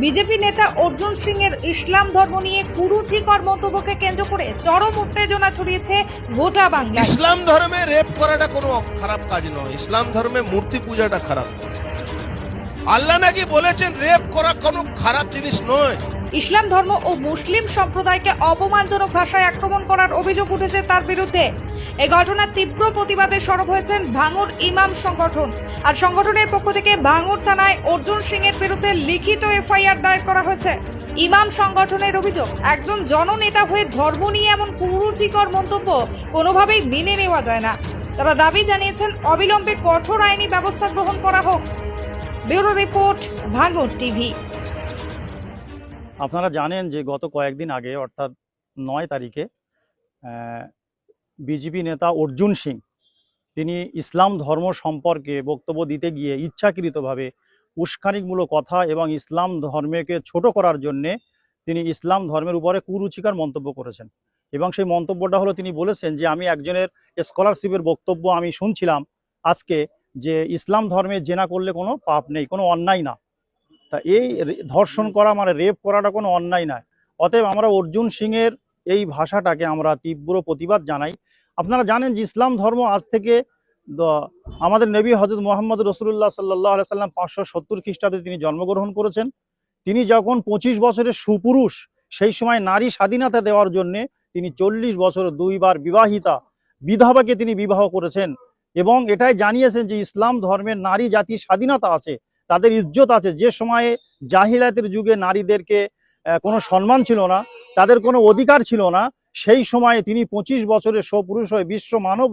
BJP নেতা অর্জুন সিং এর ইসলাম ধর্ম নিয়ে কুরুচিকর মন্তব্যকে কেন্দ্র করে চরম উত্তেজনা ছড়িয়েছে গোটা বাংলায়। ইসলাম ধর্মে রেপ করাটা কোনো খারাপ কাজ নয়, ইসলাম ধর্মে মূর্তি পূজাটা খারাপ। আল্লাহ নাকি বলেছেন রেপ করা কোনো খারাপ জিনিস নয়। ইসলাম ধর্ম ও মুসলিম সম্প্রদায়কে অপমানজনক ভাষায় আক্রমণ করার অভিযোগ উঠেছে তার বিরুদ্ধে। এই ঘটনার তীব্র প্রতিবাদে সরব হয়েছেন ভাঙড় ইমাম সংগঠন। আর সংগঠনের পক্ষ থেকে ভাঙড় থানায় অর্জুন সিং এর বিরুদ্ধে লিখিত এফআইআর দায়ের করা হয়েছে। ইমাম সংগঠনের অভিযোগ, একজন জননেতা হয়ে ধর্ম নিয়ে এমন কুরুচিকর মন্তব্য কোনোভাবেই মেনে নেওয়া যায় না। তারা দাবি জানিয়েছেন অবিলম্বে কঠোর আইনি ব্যবস্থা গ্রহণ করা হোক। ব্যুরো রিপোর্ট, ভাঙড় টিভি। আপনারা জানেন যে গত কয়েকদিন আগে অর্থাৎ 9 তারিখে বিজেপি নেতা অর্জুন সিং তিনি ইসলাম ধর্ম সম্পর্কে বক্তব্য দিতে গিয়ে ইচ্ছাকৃতভাবে উস্কানিমূলক কথা এবং ইসলাম ধর্মকে ছোট করার জন্যে তিনি ইসলাম ধর্মের উপরে কুরুচিকর মন্তব্য করেছেন। এবং সেই মন্তব্যটা হলো, তিনি বলেছেন যে আমি একজনের স্কলারশিপের বক্তব্য আমি শুনছিলাম আজকে, যে ইসলাম ধর্মে জেনা করলে কোনো পাপ নেই, কোনো অন্যায় না। তা এই ধর্ষণ করা মানে রেপ করাটা কোনো অন্যায় নয়। অতএব আমরা অর্জুন সিংয়ের এই ভাষাটাকে আমরা তীব্র প্রতিবাদ জানাই। আপনারা জানেন যে ইসলাম ধর্ম আজ থেকে আমাদের নবী হযরত মুহাম্মদ রাসূলুল্লাহ সাল্লাল্লাহু আলাইহি সাল্লাম 570 খ্রিস্টাব্দে তিনি জন্মগ্রহণ করেছেন। তিনি যখন 25 বছরের সুপুরুষ, সেই সময় নারী স্বাধীনতা দেওয়ার জন্যে তিনি 40 বছর 2 বার বিবাহিতা বিধবাকে তিনি বিবাহ করেছেন। এবং এটাই জানিয়েছেন যে ইসলাম ধর্মের নারী জাতির স্বাধীনতা আছে, তাদের ইজ্জত আছে। যে সময়ে জাহিলাতের যুগে নারীদেরকে কোনো সম্মান ছিল না, তাদের কোনো অধিকার ছিল না, সেই সময়ে তিনি 25 বছরের সপুরুষ হয়ে বিশ্ব মানব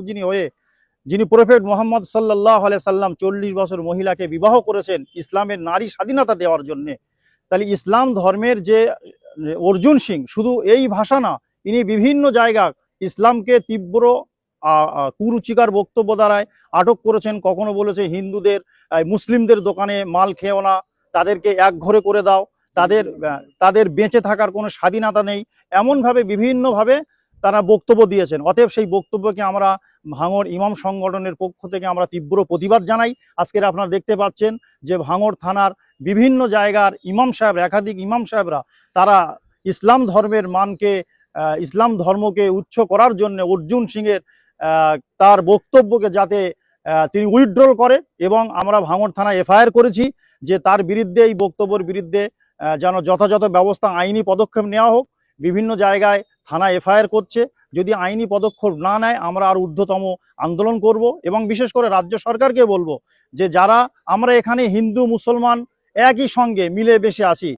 যিনি প্রফেট মুহাম্মদ সাল্লাল্লাহু আলাইহি সাল্লাম 40 বছর মহিলাকে বিবাহ করেছেন ইসলামের নারী স্বাধীনতা দেওয়ার জন্যে। তাহলে ইসলাম ধর্মের যে অর্জুন সিং শুধু এই ভাষা না, ইনি বিভিন্ন জায়গায় ইসলামকে তীব্র কুরুচিকর বক্তব্য দ্বারায় আটক করেছেন। কখনো বলেছে হিন্দুদের মুসলিমদের দোকানে মাল খেও না, তাদেরকে একঘরে করে দাও, তাদের বেঁচে থাকার কোনো স্বাধীনতা নেই, এমনভাবে বিভিন্নভাবে তারা বক্তব্য দিয়েছেন। অতএব সেই বক্তব্যকে আমরা ভাঙড় ইমাম সংগঠনের পক্ষ থেকে আমরা তীব্র প্রতিবাদ জানাই। আজকের আপনারা দেখতে পাচ্ছেন যে ভাঙড় থানার বিভিন্ন জায়গার ইমাম সাহেব, একাধিক ইমাম সাহেবরা তারা ইসলাম ধর্মের মানকে, ইসলাম ধর্মকে উচ্চ করার জন্য অর্জুন সিংয়ের তার বক্তব্যকে যাতে তিনি উইথড্রল করে, এবং আমরা ভাঙড় থানায় এফআইআর করেছি যে তার বিরুদ্ধে, এই বক্তব্যের বিরুদ্ধে যেন যথাযথ ব্যবস্থা, আইনি পদক্ষেপ নেওয়া হোক। বিভিন্ন জায়গায় থানা এফআইআর করছে, যদি আইনি পদক্ষেপ না নেয় আমরা আর ঊর্ধ্বতম আন্দোলন করব। এবং বিশেষ করে রাজ্য সরকারকে বলবো যে যারা আমরা এখানে হিন্দু মুসলমান একই সঙ্গে মিলে বেশি আছি,